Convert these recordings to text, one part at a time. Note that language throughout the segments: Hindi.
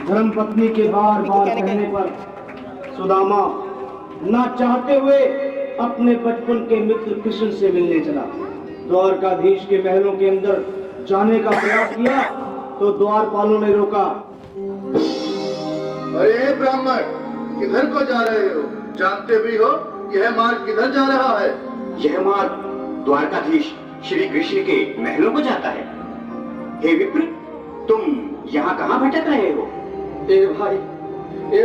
धर्मपत्नी के बार बार कहने पर सुदामा ना चाहते हुए अपने बचपन के मित्र कृष्ण से मिलने चला। द्वारकाधीश के महलों के अंदर जाने का प्रयास किया तो द्वारपालों ने रोका। अरे ब्राह्मण, किधर को जा रहे हो? जानते भी हो यह मार्ग किधर जा रहा है? यह मार्ग द्वारकाधीश श्री कृष्ण के महलों को जाता है। हे विप्र, तुम यहाँ कहाँ भटक रहे हो? ए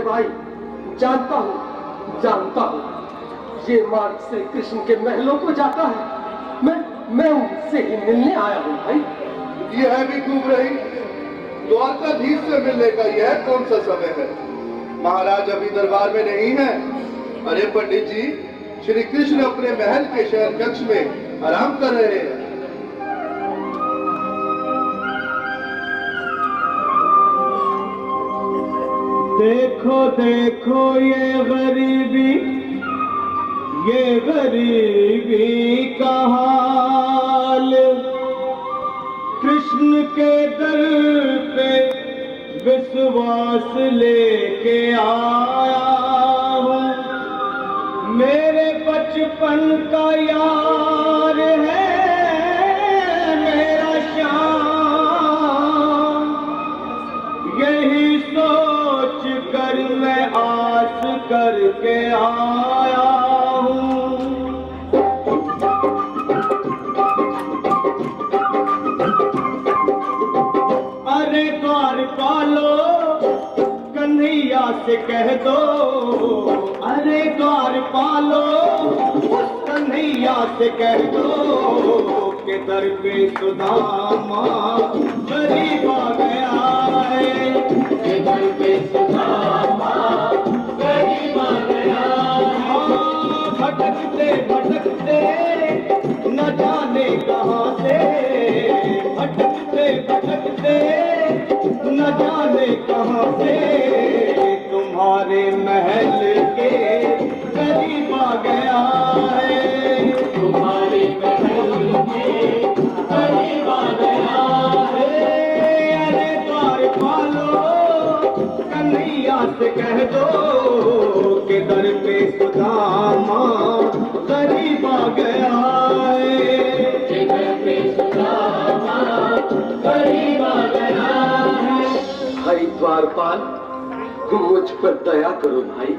भाई, जानता हूँ, ये मार्ग श्री कृष्ण के महलों को जाता है। मैं उनसे ही मिलने आया हूँ भाई। यह भी घूम रही। द्वारकाधीश से मिलने का यह कौन सा समय है? महाराज अभी दरबार में नहीं है। अरे पंडित जी, श्री कृष्ण अपने महल के शयन कक्ष में आराम कर रहे हैं। देखो देखो ये गरीबी का हाल, कृष्ण के दर पे विश्वास लेके आया हूँ। मेरे बचपन का यार है मेरा श्याम, यही सोच कर मैं आस करके आया हूँ। अरे द्वारपालो कन्हैया से कह दो, अरे द्वारपालो कन्हैया से कह दो कि दर पे सुदामा गरीब आ गया है, कि दर पे सुदामा गरीब आ गया है। भटकते भटकते न जाने कहाँ से, भटकते भटकते न जाने कहाँ से तुम्हारे महल के करीब आ गया है, तुम्हारे महल के करीब आ गया है। अरे द्वारपालो कन्हैया से कह दो कि दर पे सुदामा करीब आ गया है, कि दर पे सुदामा करीब आ गया है। भाई द्वारपाल, मुझ पर दया करो भाई।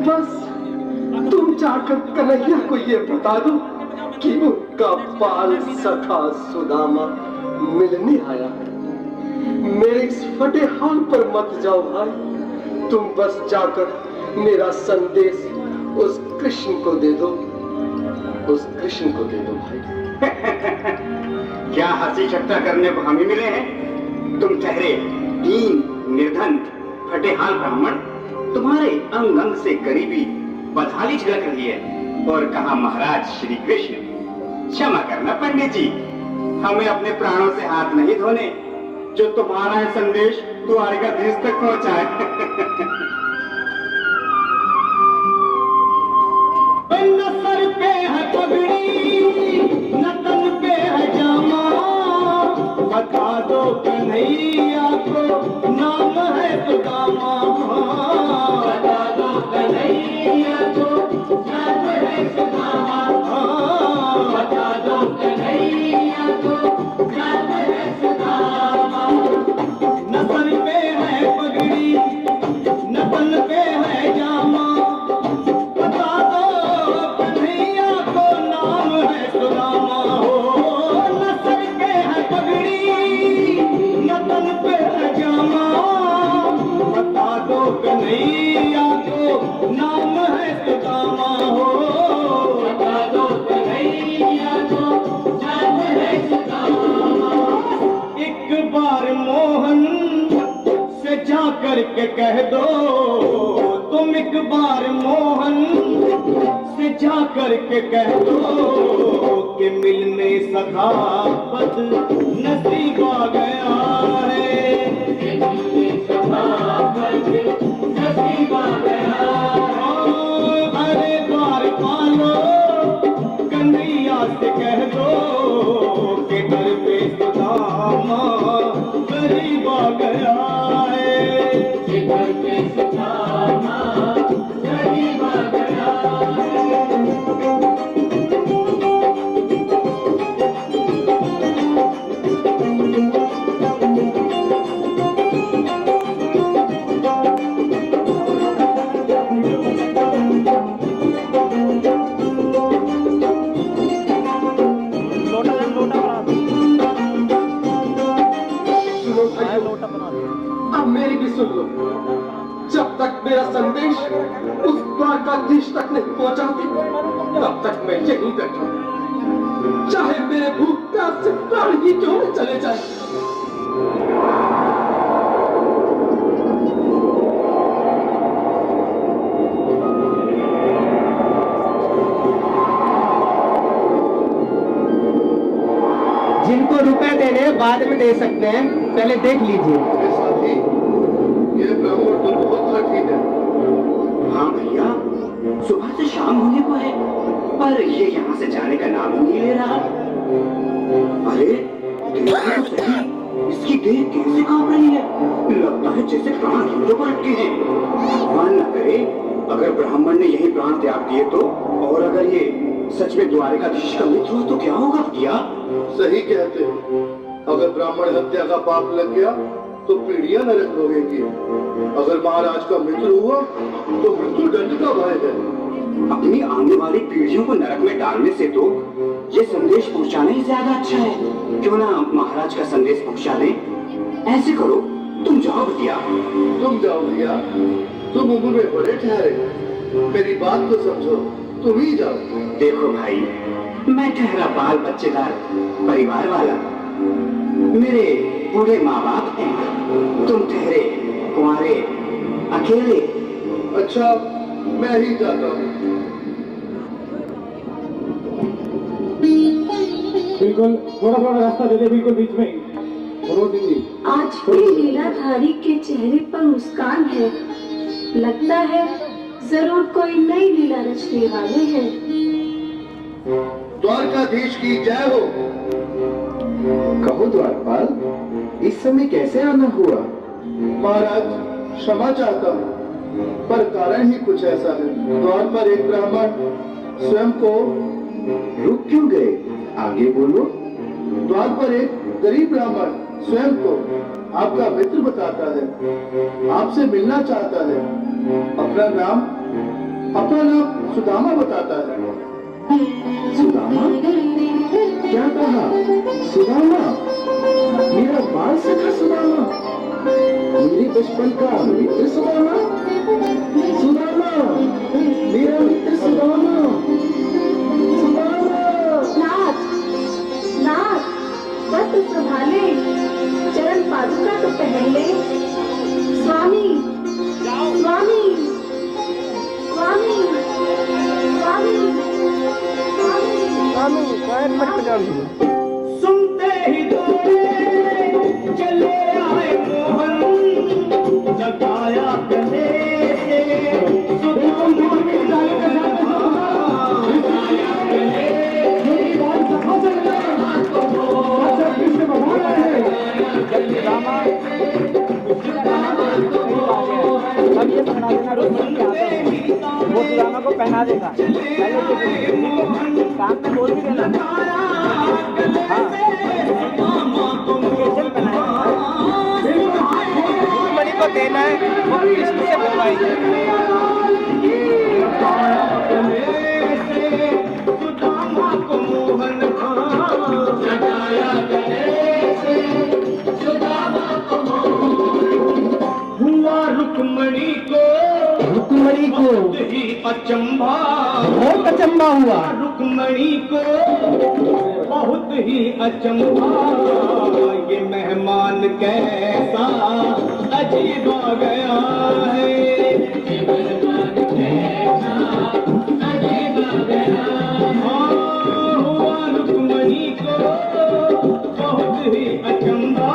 बस तुम जाकर कन्हैया को ये बता दो कि उनका बाल सखा सुदामा मिलने आया है। मेरे इस फटे हाल पर मत जाओ भाई, तुम बस जाकर मेरा संदेश उस कृष्ण को दे दो, उस कृष्ण को दे दो भाई। क्या हंसी ठट्टा करने को हमें मिले हैं? तुम ठहरे दीन निर्धन फटे हाल ब्राह्मण, तुम्हारे अंग अंग से गरीबी बदहाली झलक रही है। और कहा महाराज श्री कृष्ण। क्षमा करना पंडित जी, हमें अपने प्राणों से हाथ नहीं धोने जो तुम्हारा संदेश द्वारकाधीश तक पहुंचाए। न सर पे है पगड़ी न तन पे है जामा, बता दो कन्हैया को नाम है सुदामा, बता दो कन्हैया को नाम है सुदामा, बता दो कन्हैया को नाम है सुदामा। न सर पे है पगड़ी न तन पे है जामा, बता दो कन्हैया को नाम है सुदामा हो। न सर पे है पगड़ी न तन पे है जामा, बता दो कन्हैया को नाम है सुदामा हो, बता दो कन्हैया को नाम है सुदामा। एक बार मोहन से जा करके कह दो, तुम एक बार मोहन से जा करके कह दो कि मिलने सखावत नसीब आ गया है, कि मिलने सखावत नसीब आ गया है। अरे द्वारपालो कन्हैया से कह दो कि दर पे सुदामा गरीब आ गया है। आदेश उस द्वारकाधीश तक नहीं पहुंचाती, तब तक मैं यहीं बैठा हूं, चाहे मेरे भूख प्यास से प्राण ही क्यों न चले जाए। जिनको रुपए देने बाद में दे सकते हैं, पहले देख लीजिए। साथी, ये ब्राह्मण तो बहुत कठिन है। हाँ भैया, सुबह से शाम होने को है, पर ये यहाँ से जाने का नाम ही नहीं ले रहा। अरे देखो तो सही, इसकी देह कैसे कांप रही है, लगता है जैसे प्राण हिंदों पर अटके हैं। भगवान न करे अगर ब्राह्मण ने यही प्राण त्याग दिए तो, और अगर ये सच में द्वारिकाधीश का मित्र हो तो क्या होगा भैया? सही कहते हो, अगर ब्राह्मण हत्या का पाप लग गया तो पीढ़ियां नरक भोगेंगी। अगर महाराज का मित्र हुआ तो मृत्यु दंड का भय है। अपनी आने वाली पीढ़ियों को नरक में डालने से तो ये संदेश पहुंचाना ही ज्यादा अच्छा है। क्यों ना महाराज का संदेश पहुंचा दें? ऐसे करो, तुम जाओ भैया। तुम जाओ भैया, तुम उम्र में बड़े ठहरे, मेरी बात को समझो, तुम ही जाओ। देखो भाई, मैं ठहरा बाल बच्चेदार परिवार वाला, मेरे बूढ़े माँ बाप हैं, तुम ठहरे कुंवारे अकेले। अच्छा, मैं ही जाता हूँ। बिल्कुल थोड़ा थोड़ा रास्ता दे दे, बिल्कुल बीच में। आज भी लीलाधारी के चेहरे पर मुस्कान है, लगता है जरूर कोई नई लीला रचने वाले हैं। द्वारकाधीश की जय हो। कहो द्वारपाल, इस समय कैसे आना हुआ? महाराज, क्षमा चाहता हूँ, पर कारण ही कुछ ऐसा है। द्वार पर एक ब्राह्मण स्वयं को रुक क्यों गए? आगे बोलो। द्वार पर एक गरीब ब्राह्मण स्वयं को आपका मित्र बताता है, आपसे मिलना चाहता है। अपना नाम सुदामा बताता है। सुदामा? क्या कहा? सुदामा? मेरा बाल सखा सुदामा? मेरे बचपन का मित्र सुदामा? सुदामा, मेरा मित्र सुदामा? सुदामा! नाथ, नाथ, वस्त्र संभाले, चरण पादुका तो पहन ले। स्वामी, स्वामी, स्वामी, स्वामी, स्वामी। सुनते ही दौड़े चले आए मोहन, जगाया गले से सुदामा के लाल का वो सुदामा को पहना देगा। काम में बोल भी देना। बड़ी को देना है, वो किस्त से बनवाएंगे। रुक्मणी को ही अचंभा, बहुत अचंभा हुआ। रुक्मणी को बहुत ही अचंभा, ये मेहमान कैसा अजीब आ गया है। ये मेहमान कैसा अजीब आ गया है। हुआ रुक्मणी को बहुत ही अचंभा,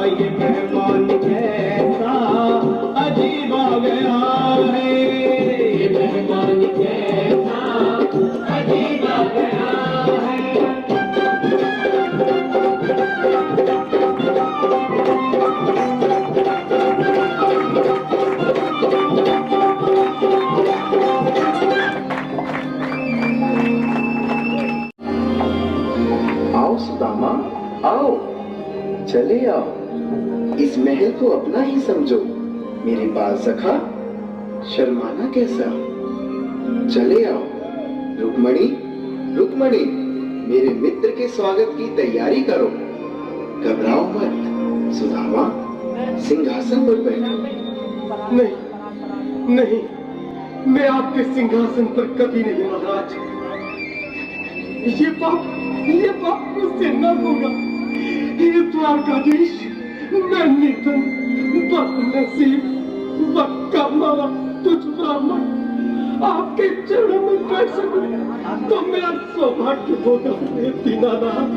ये मेहमान कैसा अजीब आ गया है। ये मेहमान कैसा अजीब आ गया है। आओ सुदामा, आओ, चले आओ। इस महल को अपना ही समझो। मेरे बाल सखा, शर्माना कैसा? चले आओ। रुक्मणी, रुक्मणी, मेरे मित्र के स्वागत की तैयारी करो। घबराओ मत। सुदामा, सिंहासन पर बैठो। नहीं, नहीं, मैं आपके सिंहासन पर कभी नहीं महाराज। ये पाप मुझसे न होगा। ये द्वारकाधीश, मैं निधन, बदनसीब, बदकर्मा, तुझ ब्राह्मण आपके चरणों में बैठ सकूं तो मेरा सौभाग्य होगा। हे दीनानाथ,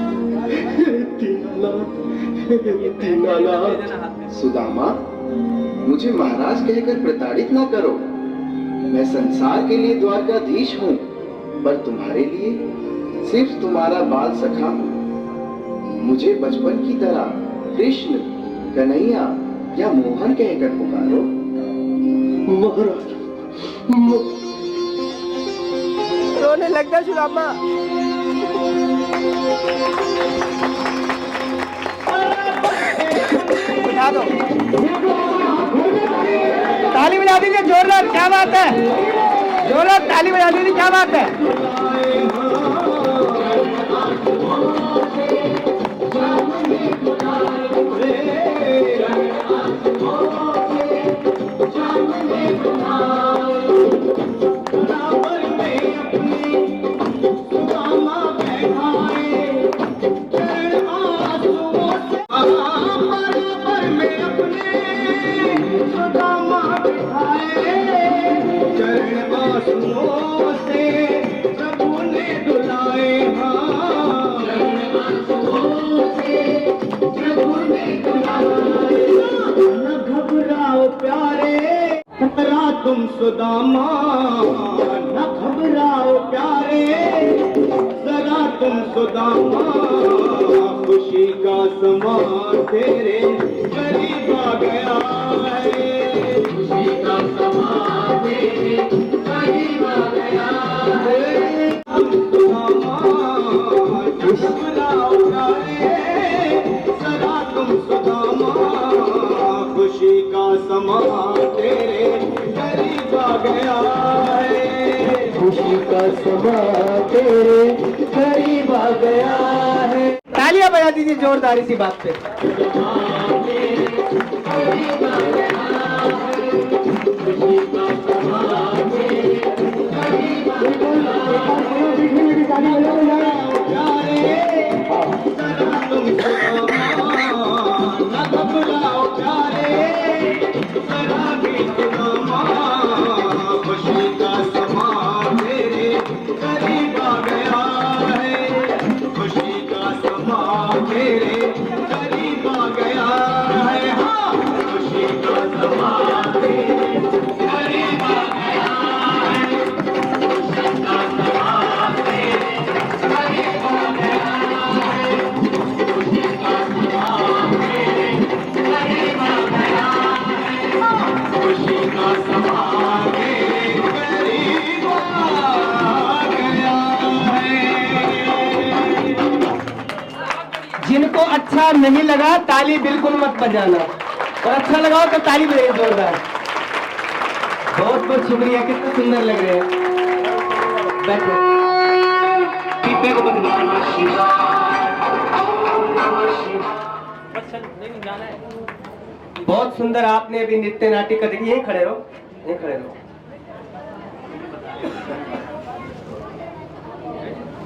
हे दीनानाथ, हे दीनानाथ। सुदामा, मुझे महाराज कहकर प्रताड़ित ना करो। मैं संसार के लिए द्वारकाधीश हूँ, पर तुम्हारे लिए सिर्फ तुम्हारा बाल सखा हूँ। मुझे बचपन की तरह कृष्ण, कन्हैया या मोहन कहकर पुकारो। महाराज, रोने लग गया सुदामा। उठा दो, ताली बजा दीजिए जोरदार। क्या बात है, जोरदार ताली बजा दीजिए। क्या बात है। तुम सुदामा, न घबराओ प्यारे, जरा तुम सुदामा, खुशी का समा तेरे करीब आ गया है। खुशी का समा तेरे करीब आ गया है। तुम सुदामा, न घबराओ प्यारे, जरा तुम सुदामा, खुशी का समा तेरे करीब आ गया है। खुशी का समा तेरे करीब आ गया है। तालियां बजा दीजिए जोरदार इसी बात पे। जिनको अच्छा नहीं लगा ताली बिल्कुल मत बजाना, और अच्छा लगाओ तो ताली बजाइए जोरदार। बहुत बहुत शुक्रिया, कितने सुंदर लग रहे हैं। बैठो, पीपे को बंद बहुत सुंदर आपने अभी नृत्य नाट्य कर देखिए। यहीं खड़े रहो, यहीं खड़े रहो।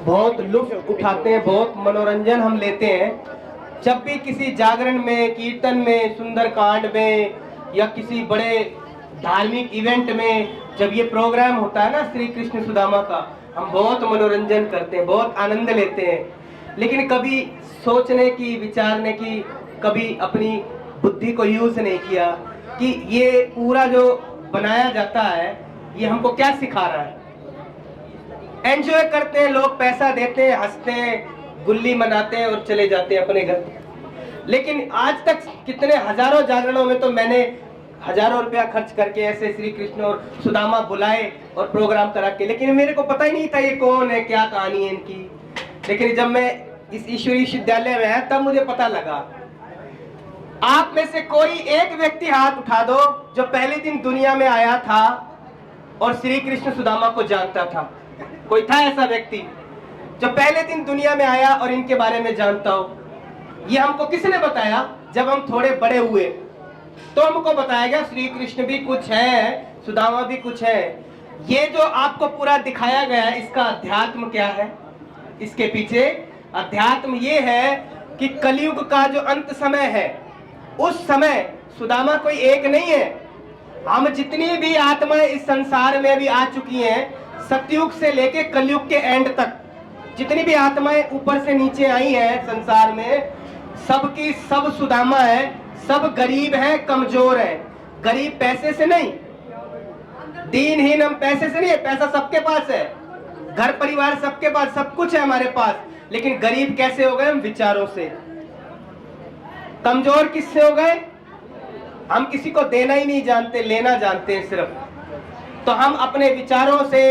बहुत लुत्फ उठाते हैं, बहुत मनोरंजन हम लेते हैं। जब भी किसी जागरण में, कीर्तन में, सुंदरकांड में या किसी बड़े धार्मिक इवेंट में जब ये प्रोग्राम होता है ना श्री कृष्ण सुदामा का, हम बहुत मनोरंजन करते हैं, बहुत आनंद लेते हैं। लेकिन कभी सोचने की, विचारने की, कभी अपनी बुद्धि को यूज नहीं किया कि ये पूरा जो बनाया जाता है ये हमको क्या सिखा रहा है। एंजॉय करते हैं लोग, पैसा देते हैं, हंसते हैं, गुल्ली मनाते हैं और चले जाते हैं अपने घर। लेकिन आज तक कितने हजारों जागरणों में तो मैंने हजारों रुपया खर्च करके ऐसे श्री कृष्ण और सुदामा बुलाए और प्रोग्राम करा के, लेकिन मेरे को पता ही नहीं था ये कौन है, क्या कहानी है इनकी। लेकिन जब मैं इस ईश्वरीय विश्वविद्यालय में आया तब मुझे पता लगा। आप में से कोई एक व्यक्ति हाथ उठा दो जो पहले दिन दुनिया में आया था और श्री कृष्ण सुदामा को जानता था। कोई था ऐसा व्यक्ति जो पहले दिन दुनिया में आया और इनके बारे में जानता हो? ये हमको किसने बताया? जब हम थोड़े बड़े हुए तो हमको बताया गया श्री कृष्ण भी कुछ है सुदामा भी कुछ है। ये जो आपको पूरा दिखाया गया है, इसका अध्यात्म क्या है? इसके पीछे अध्यात्म ये है कि कलयुग का जो अंत समय है, उस समय सुदामा कोई एक नहीं है। हम जितनी भी आत्माएं इस संसार में भी आ चुकी हैं, सतयुग से लेके कलयुग के एंड तक जितनी भी आत्माएं ऊपर से नीचे आई हैं संसार में, सबकी सब सुदामा है। सब गरीब हैं, कमजोर हैं। गरीब पैसे से नहीं, दीनहीन हम पैसे से नहीं है, पैसा सबके पास है, घर परिवार सबके पास, सब कुछ है हमारे पास, लेकिन गरीब कैसे हो गए? हम विचारों से। कमजोर किससे हो गए? हम किसी को देना ही नहीं जानते, लेना जानते हैं सिर्फ। तो हम अपने विचारों से,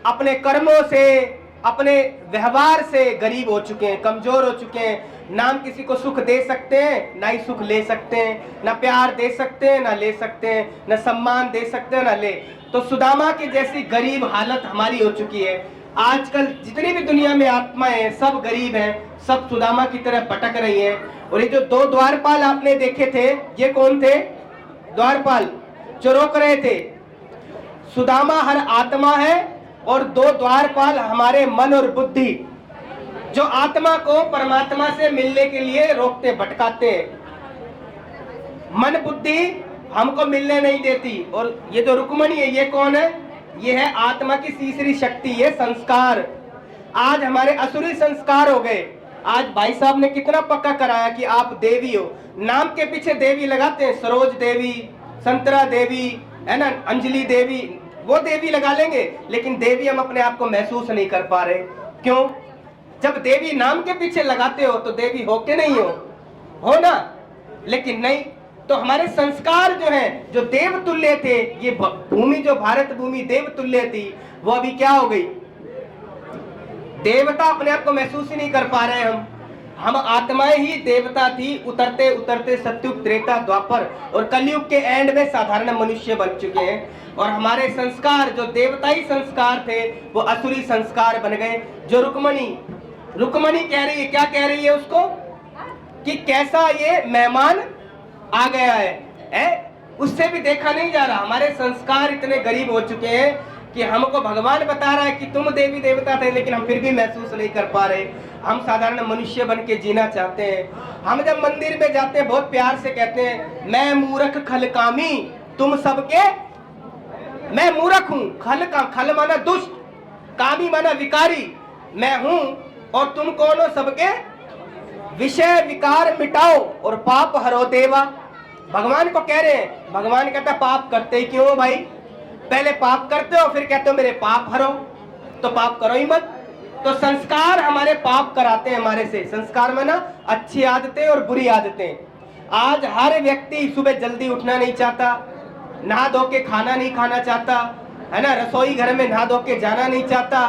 अपने कर्मों से, अपने व्यवहार से गरीब हो चुके हैं, कमजोर हो चुके हैं। ना हम किसी को सुख दे सकते हैं, ना ही सुख ले सकते हैं, ना प्यार दे सकते हैं, ना ले सकते हैं, ना सम्मान दे सकते हैं, ना ले। तो सुदामा की जैसी गरीब हालत हमारी हो चुकी है। आजकल जितनी भी दुनिया में आत्माएं हैं, सब गरीब हैं, सब सुदामा की तरह भटक रही हैं। और ये जो दो द्वारपाल आपने देखे थे, ये कौन थे? द्वारपाल जो रोक रहे थे। सुदामा हर आत्मा है और दो द्वारपाल हमारे मन और बुद्धि, जो आत्मा को परमात्मा से मिलने के लिए रोकते, भटकाते हैं। मन बुद्धि हमको मिलने नहीं देती। और ये जो रुक्मणी है, ये कौन है? ये है आत्मा की तीसरी शक्ति, ये संस्कार। आज हमारे असुरी संस्कार हो गए। आज भाई साहब ने कितना पक्का कराया कि आप देवी हो। नाम के पीछे देवी लगाते हैं, सरोज देवी, संतरा देवी, है ना, अंजलि देवी, वो देवी लगा लेंगे, लेकिन देवी हम अपने आप को महसूस नहीं कर पा रहे। क्यों? जब देवी नाम के पीछे लगाते हो तो देवी हो के नहीं हो ना? लेकिन नहीं। तो हमारे संस्कार जो हैं, जो देव तुल्य थे, ये भूमि जो भारत भूमि देव तुल्य थी, वो अभी क्या हो गई? देवता अपने आप को महसूस ही नहीं कर पा रहे हम आत्माएं ही देवता थी। उतरते उतरते सतयुग, त्रेता, द्वापर और कलयुग के एंड में साधारण मनुष्य बन चुके हैं। और हमारे संस्कार जो देवताई संस्कार थे, वो असुरी संस्कार बन गए। जो रुक्मणी कह रही है, क्या कह रही है उसको? कि कैसा ये मेहमान आ गया है? उससे भी देखा नहीं जा रहा। हमारे संस्कार इतने गरीब हो चुके हैं कि हमको भगवान बता रहा है कि तुम देवी देवता थे, लेकिन हम फिर भी महसूस नहीं कर पा रहे। हम साधारण मनुष्य बन के जीना चाहते हैं। हम जब मंदिर में जाते हैं, बहुत प्यार से कहते हैं, मैं मूर्ख खलकामी तुम सबके, मैं मूर्ख हूँ। खल माना दुष्ट, कामी माना विकारी, मैं हूँ और तुम कौन हो? सबके विषय विकार मिटाओ और पाप हरो देवा। भगवान को कह रहे हैं। भगवान कहता है पाप करते ही क्यों हो भाई? पहले पाप करते हो, फिर कहते हो मेरे पाप हरो। तो पाप करो ही मत। तो संस्कार हमारे पाप कराते हैं हमारे से। संस्कार में ना अच्छी आदतें और बुरी आदतें। आज हर व्यक्ति सुबह जल्दी उठना नहीं चाहता, नहा धो के खाना नहीं खाना चाहता, है ना, रसोई घर में नहा धो के जाना नहीं चाहता।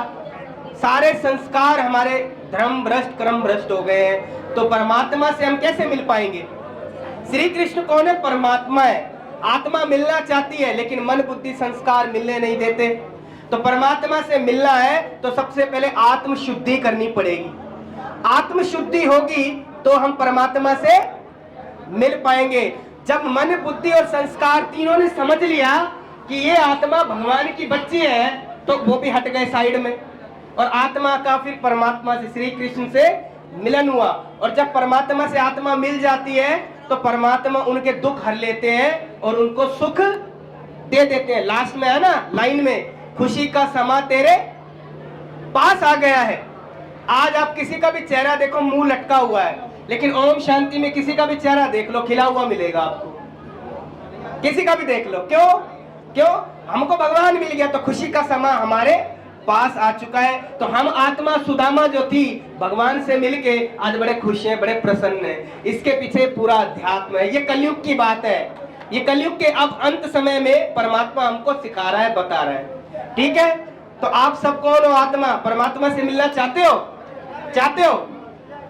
सारे संस्कार हमारे धर्म भ्रष्ट, कर्म भ्रष्ट हो गए हैं। तो परमात्मा से हम कैसे मिल पाएंगे? श्री कृष्ण कौन है? परमात्मा है। आत्मा मिलना चाहती है, लेकिन मन बुद्धि संस्कार मिलने नहीं देते। तो परमात्मा से मिलना है तो सबसे पहले आत्म शुद्धि करनी पड़ेगी। आत्म शुद्धि होगी तो हम परमात्मा से मिल पाएंगे। जब मन बुद्धि और संस्कार तीनों ने समझ लिया कि ये आत्मा भगवान की बच्ची है, तो वो भी हट गए साइड में, और आत्मा का फिर परमात्मा से, श्री कृष्ण से मिलन हुआ। और जब परमात्मा से आत्मा मिल जाती है तो परमात्मा उनके दुख हर लेते हैं और उनको सुख दे देते हैं। लास्ट में है ना लाइन में, खुशी का समा तेरे पास आ गया है। आज आप किसी का भी चेहरा देखो, मुंह लटका हुआ है, लेकिन ओम शांति में किसी का भी चेहरा देख लो, खिला हुआ मिलेगा आपको। किसी का भी देख लो। क्यों? हमको भगवान मिल गया तो खुशी का समा हमारे पास आ चुका है। तो हम आत्मा सुदामा जो थी, भगवान से मिलके आज बड़े खुश हैं, बड़े प्रसन्न हैं। इसके पीछे पूरा अध्यात्म है। ये कलयुग की बात है। ये कलयुग के अब अंत समय में परमात्मा हमको सिखा रहा है, बता रहा है। ठीक है? तो आप सब कौन हो? आत्मा। परमात्मा से मिलना चाहते हो?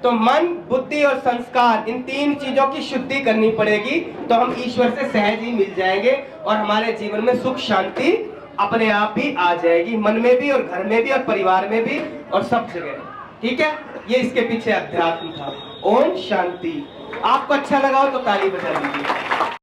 तो मन बुद्धि और संस्कार, इन तीन चीजों की शुद्धि करनी पड़ेगी, तो हम ईश्वर से सहज ही मिल जाएंगे और हमारे जीवन में सुख शांति अपने आप ही आ जाएगी, मन में भी और घर में भी और परिवार में भी और सब जगह। ठीक है? ये इसके पीछे अध्यात्म था। ओम शांति। आपको अच्छा लगा हो तो ताली बजा दीजिए।